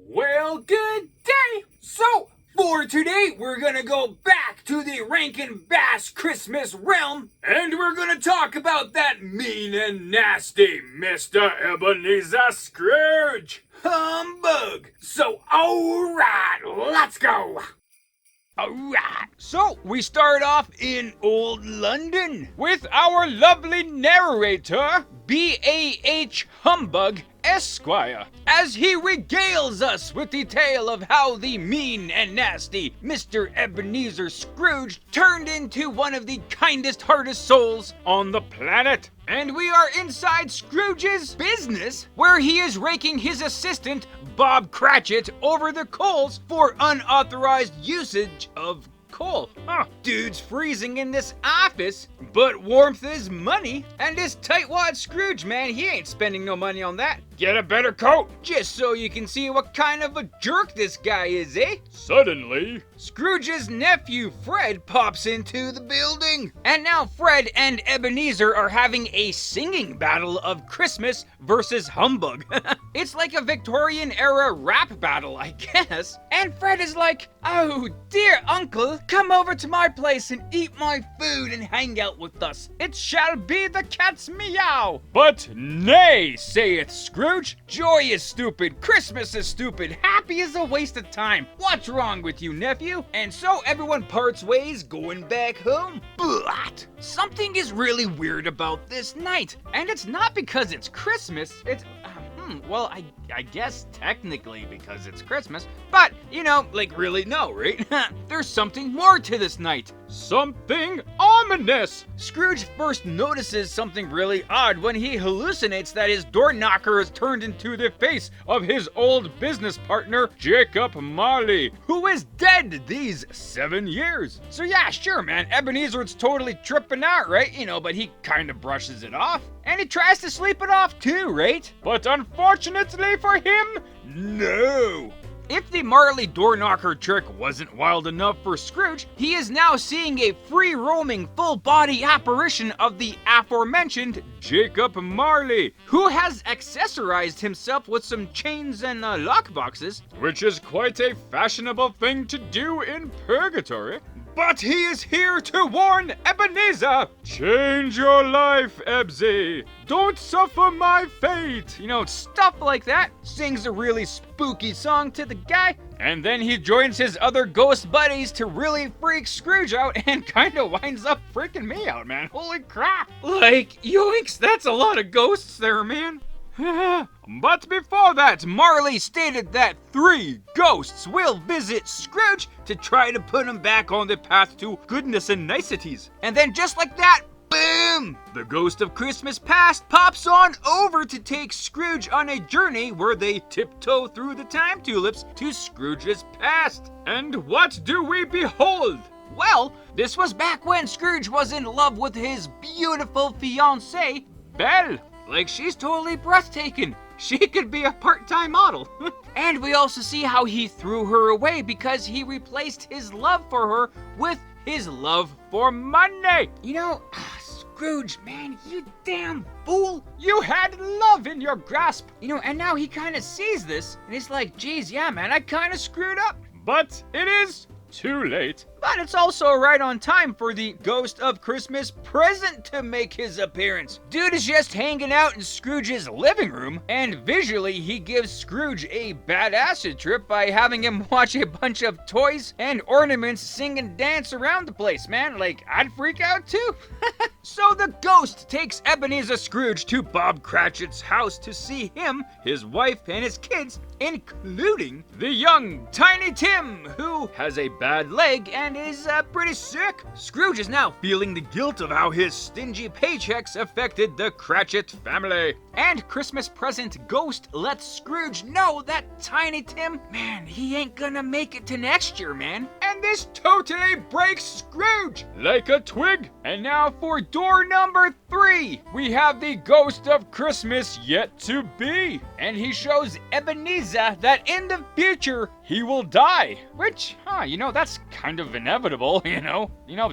Well, good day! So, for today, we're gonna go back to the Rankin Bass Christmas realm, and we're gonna talk about that mean and nasty Mr. Ebeneezer Scrooge! Humbug! So, alright, let's go! Alright, so we start off in old London with our lovely narrator, B.A.H. Humbug, Esquire, as he regales us with the tale of how the mean and nasty Mr. Ebeneezer Scrooge turned into one of the kindest-hearted souls on the planet. And we are inside Scrooge's business, where he is raking his assistant, Bob Cratchit, over the coals for unauthorized usage of coal. Dude's freezing in this office, but warmth is money, and this tightwad Scrooge, man, he ain't spending no money on that. Get a better coat, just so you can see what kind of a jerk this guy is, eh? Suddenly, Scrooge's nephew, Fred, pops into the building. And now Fred and Ebeneezer are having a singing battle of Christmas versus Humbug. It's like a Victorian-era rap battle, I guess. And Fred is like, "Oh, dear uncle, come over to my place and eat my food and hang out with us. It shall be the cat's meow." But nay, saith Scrooge. Joy is stupid, Christmas is stupid, happy is a waste of time. What's wrong with you, nephew? And so everyone parts ways, going back home. But something is really weird about this night. And it's not because it's Christmas, it's... well, I guess technically because it's Christmas, but, you know, like really no, right? There's something more to this night. Something ominous! Scrooge first notices something really odd when he hallucinates that his door knocker is turned into the face of his old business partner, Jacob Marley, who is dead these 7 years. So yeah, sure, man, Ebenezer's totally tripping out, right? You know, but he kind of brushes it off. And he tries to sleep it off too, right? But unfortunately for him, no! If the Marley door knocker trick wasn't wild enough for Scrooge, he is now seeing a free-roaming, full-body apparition of the aforementioned Jacob Marley, who has accessorized himself with some chains and lockboxes, which is quite a fashionable thing to do in purgatory. But he is here to warn Ebeneezer! Change your life, Ebsy! Don't suffer my fate! You know, stuff like that. Sings a really spooky song to the guy, and then he joins his other ghost buddies to really freak Scrooge out and kinda winds up freaking me out, man. Holy crap! Like, yoinks, that's a lot of ghosts there, man. But before that, Marley stated that 3 ghosts will visit Scrooge to try to put him back on the path to goodness and niceties. And then just like that, boom! The ghost of Christmas past pops on over to take Scrooge on a journey where they tiptoe through the time tulips to Scrooge's past. And what do we behold? Well, this was back when Scrooge was in love with his beautiful fiancée, Belle. Like, she's totally breathtaking. She could be a part-time model. And we also see how he threw her away because he replaced his love for her with his love for money. You know, Scrooge, man, you damn fool. You had love in your grasp. You know, and now he kind of sees this, and he's like, geez, yeah, man, I kind of screwed up. But it is too late. But it's also right on time for the Ghost of Christmas Present to make his appearance. Dude is just hanging out in Scrooge's living room, and visually he gives Scrooge a bad acid trip by having him watch a bunch of toys and ornaments sing and dance around the place, man. Like, I'd freak out too. So the ghost takes Ebeneezer Scrooge to Bob Cratchit's house to see him, his wife, and his kids, including the young Tiny Tim, who has a bad leg and is pretty sick. Scrooge is now feeling the guilt of how his stingy paychecks affected the Cratchit family. And Christmas Present Ghost lets Scrooge know that Tiny Tim, man, he ain't gonna make it to next year, man. And this totally breaks Scrooge like a twig. And now for door number 3, we have the Ghost of Christmas Yet to Be. And he shows Ebeneezer that in the future, he will die. Which, you know, that's kind of inevitable, you know,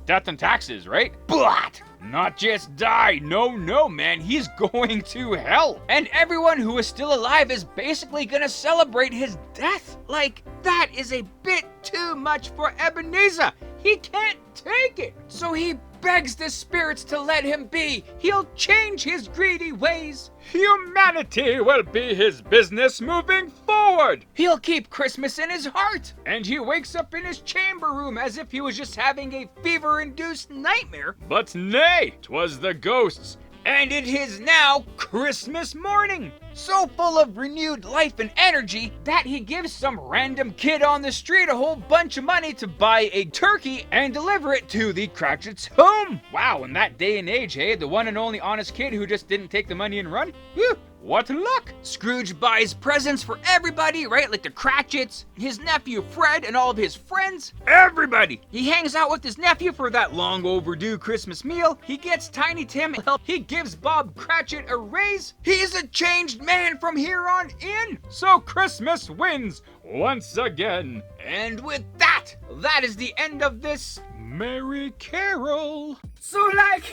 death and taxes, right? But Not just die, no, man, he's going to hell. And everyone who is still alive is basically gonna celebrate his death. Like, that is a bit too much for Ebeneezer. He can't take it. So he begs the spirits to let him be. He'll change his greedy ways. Humanity will be his business moving forward. He'll keep Christmas in his heart. And he wakes up in his chamber room as if he was just having a fever-induced nightmare. But nay, 'twas the ghosts. And it is now Christmas morning, so full of renewed life and energy that he gives some random kid on the street a whole bunch of money to buy a turkey and deliver it to the Cratchit's home. Wow, in that day and age, hey, the one and only honest kid who just didn't take the money and run? Whew. What luck! Scrooge buys presents for everybody, right? Like the Cratchits, his nephew Fred, and all of his friends. Everybody! He hangs out with his nephew for that long overdue Christmas meal. He gets Tiny Tim help. He gives Bob Cratchit a raise. He's a changed man from here on in. So Christmas wins once again. And with that, that is the end of this Merry Carol. So like,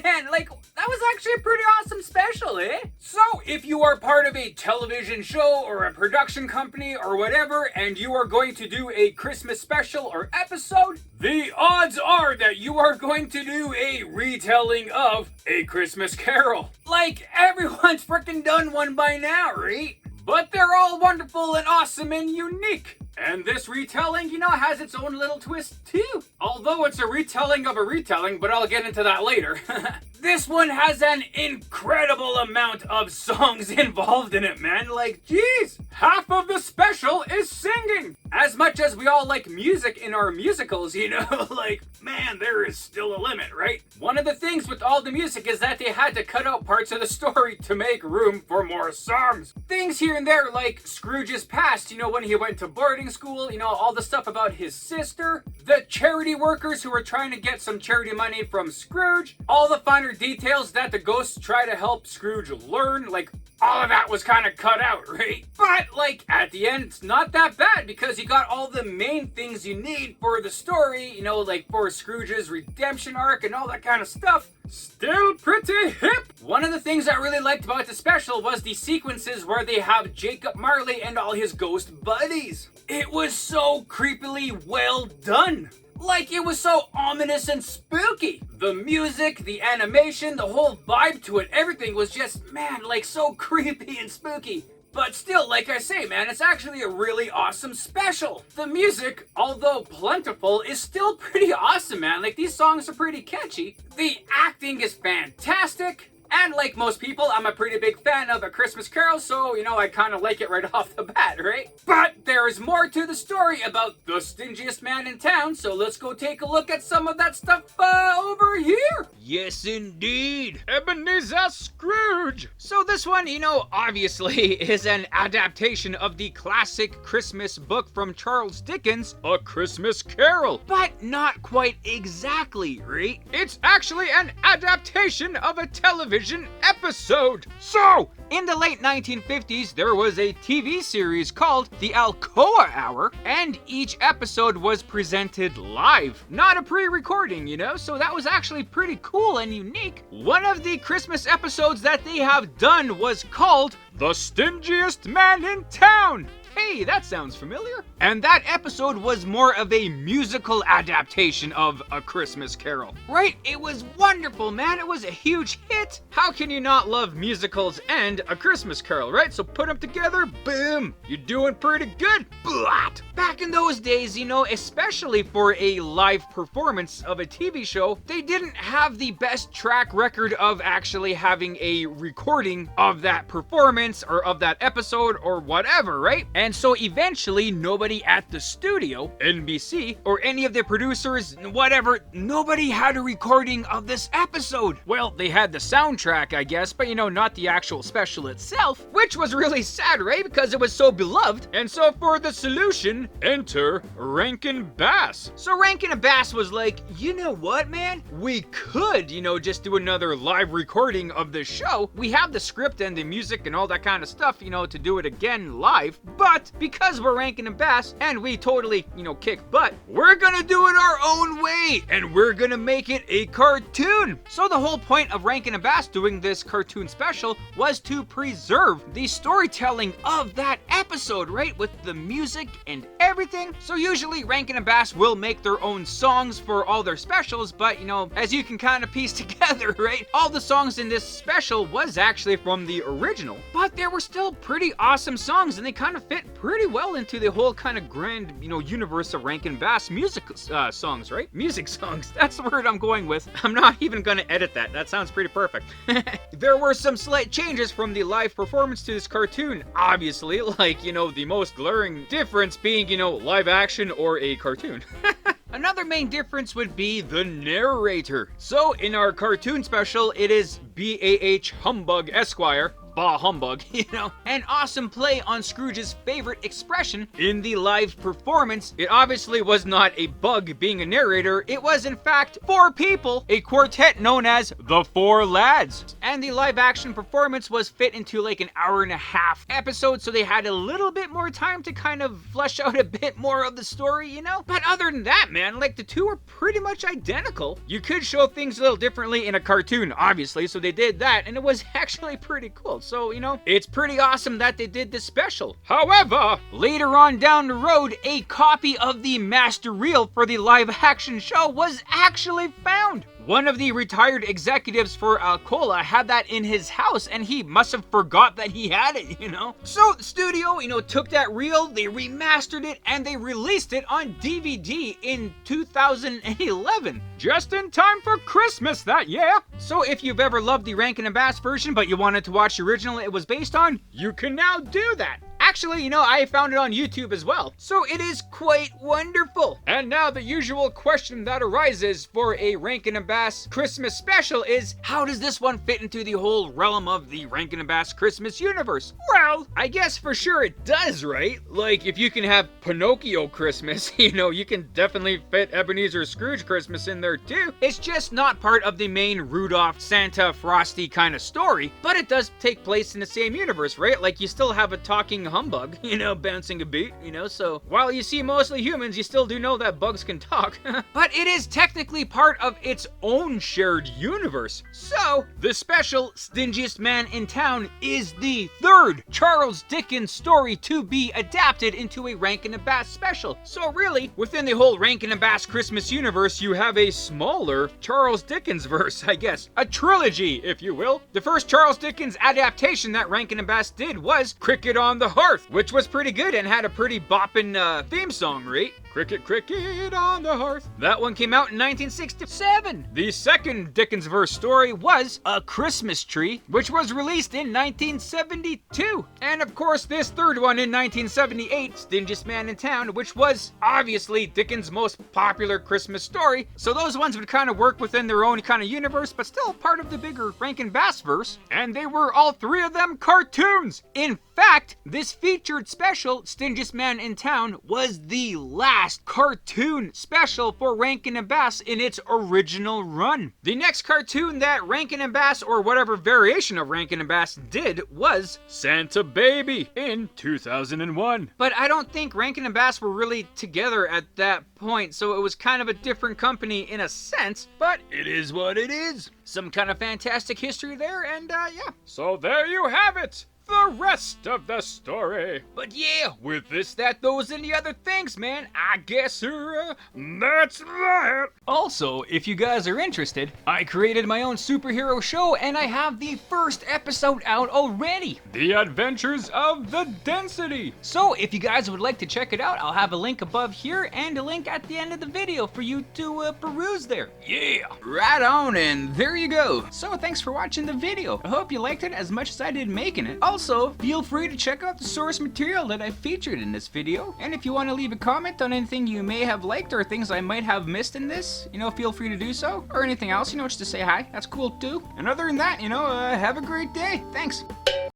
man, like, that was actually a pretty awesome special, eh? So, if you are part of a television show or a production company or whatever, and you are going to do a Christmas special or episode, the odds are that you are going to do a retelling of A Christmas Carol. Like, everyone's freaking done one by now, right? But they're all wonderful and awesome and unique. And this retelling, you know, has its own little twist too. Although it's a retelling of a retelling, but I'll get into that later. This one has an incredible amount of songs involved in it, man. Like, geez, half of the special is singing. As much as we all like music in our musicals, you know, like, man, there is still a limit, right? One of the things with all the music is that they had to cut out parts of the story to make room for more songs. Things here and there, like Scrooge's past, you know, when he went to boarding school, you know, all the stuff about his sister, the charity workers who were trying to get some charity money from Scrooge, all the finer details that the ghosts try to help Scrooge learn, like, all of that was kind of cut out, right? But, like, at the end, it's not that bad because you got all the main things you need for the story, you know, like for Scrooge's redemption arc and all that kind of stuff. Still pretty hip! One of the things I really liked about the special was the sequences where they have Jacob Marley and all his ghost buddies. It was so creepily well done. Like, it was so ominous and spooky. The music, the animation, the whole vibe to it, everything was just, man, like so creepy and spooky. But still, like I say, man, it's actually a really awesome special. The music, although plentiful, is still pretty awesome, man. Like, these songs are pretty catchy. The acting is fantastic. And like most people, I'm a pretty big fan of A Christmas Carol, so, you know, I kind of like it right off the bat, right? But there is more to the story about the stingiest man in town, so let's go take a look at some of that stuff over here. Yes, indeed. Ebeneezer Scrooge. So this one, you know, obviously is an adaptation of the classic Christmas book from Charles Dickens, A Christmas Carol. But not quite exactly, right? It's actually an adaptation of a television episode. So, in the late 1950s, there was a TV series called The Alcoa Hour, and each episode was presented live. Not a pre-recording, you know, so that was actually pretty cool and unique. One of the Christmas episodes that they have done was called The Stingiest Man in Town. Hey, that sounds familiar. And that episode was more of a musical adaptation of A Christmas Carol. Right? It was wonderful, man. It was a huge hit. How can you not love musicals and A Christmas Carol, right? So put them together, boom, you're doing pretty good. But back in those days, you know, especially for a live performance of a TV show, they didn't have the best track record of actually having a recording of that performance or of that episode or whatever, right? And so eventually nobody at the studio, NBC, or any of the producers, whatever, nobody had a recording of this episode. Well, they had the soundtrack, I guess, but you know, not the actual special itself, which was really sad, right? Because it was so beloved. And so for the solution, enter Rankin Bass. So Rankin Bass was like, you know what, man? We could, you know, just do another live recording of the show. We have the script and the music and all that that kind of stuff, you know, to do it again live. But because we're Rankin and Bass and we totally, you know, kick butt, we're gonna do it our own way and we're gonna make it a cartoon. So the whole point of Rankin and Bass doing this cartoon special was to preserve the storytelling of that episode, right? With the music and everything. So usually Rankin and Bass will make their own songs for all their specials, but you know, as you can kind of piece together, right? All the songs in this special was actually from the original, but there were still pretty awesome songs and they kind of fit pretty well into the whole kind of grand, you know, universe of Rankin and Bass music songs, right? Music songs, that's the word I'm going with. I'm not even gonna edit that. That sounds pretty perfect. There were some slight changes from the live performance to this cartoon, obviously, like, you know, the most glaring difference being, you know, live action or a cartoon. Another main difference would be the narrator. So in our cartoon special, it is B.A.H. Humbug Esquire, bah humbug, you know, an awesome play on Scrooge's favorite expression in the live performance. It obviously was not a bug being a narrator, it was in fact 4 people, a quartet known as the 4 Lads. And the live action performance was fit into like an hour-and-a-half episode, so they had a little bit more time to kind of flesh out a bit more of the story, you know? But other than that, man, like the two are pretty much identical. You could show things a little differently in a cartoon, obviously, so they did that, and it was actually pretty cool. So, you know, it's pretty awesome that they did this special. However, later on down the road, a copy of the master reel for the live action show was actually found. One of the retired executives for Alcola had that in his house and he must have forgot that he had it, you know? So the studio, you know, took that reel, they remastered it, and they released it on DVD in 2011. Just in time for Christmas that year. So if you've ever loved the Rankin and Bass version but you wanted to watch the original it was based on, you can now do that. Actually, you know, I found it on YouTube as well, so it is quite wonderful. And now the usual question that arises for a Rankin and Bass Christmas special is, how does this one fit into the whole realm of the Rankin and Bass Christmas universe? Well, I guess for sure it does, right? Like, if you can have Pinocchio Christmas, you know, you can definitely fit Ebeneezer Scrooge Christmas in there too. It's just not part of the main Rudolph, Santa, Frosty kind of story, but it does take place in the same universe, right? Like, you still have a talking humbug, you know, bouncing a beat, you know, so while you see mostly humans, you still do know that bugs can talk. But it is technically part of its own shared universe. So, the special Stingiest Man in Town is the 3rd Charles Dickens story to be adapted into a Rankin and Bass special. So really, within the whole Rankin and Bass Christmas universe, you have a smaller Charles Dickens verse, I guess. A trilogy, if you will. The first Charles Dickens adaptation that Rankin and Bass did was Cricket on the Hearth, which was pretty good and had a pretty boppin' theme song, right? Cricket, cricket on the hearth. That one came out in 1967. The second Dickens verse story was A Christmas Tree, which was released in 1972. And of course, this third one in 1978, Stingiest Man in Town, which was obviously Dickens' most popular Christmas story. So those ones would kind of work within their own kind of universe, but still part of the bigger Rankin Bass verse. And they were all 3 of them cartoons. In fact, this featured special, Stingiest Man in Town, was the last cartoon special for Rankin and Bass in its original run. The next cartoon that Rankin and Bass, or whatever variation of Rankin and Bass, did was Santa Baby in 2001. But I don't think Rankin and Bass were really together at that point, so it was kind of a different company in a sense, but it is what it is. Some kind of fantastic history there, and yeah. So there you have it. The rest of the story. But yeah, with this, that, those, and the other things, man, I guess that's that. Also, if you guys are interested, I created my own superhero show and I have the first episode out already. The Adventures of the Density. So if you guys would like to check it out, I'll have a link above here and a link at the end of the video for you to peruse there. Yeah, right on, and there you go. So thanks for watching the video. I hope you liked it as much as I did making it. Also, feel free to check out the source material that I featured in this video. And if you want to leave a comment on anything you may have liked or things I might have missed in this, you know, feel free to do so. Or anything else, you know, just to say hi. That's cool too. And other than that, you know, have a great day. Thanks.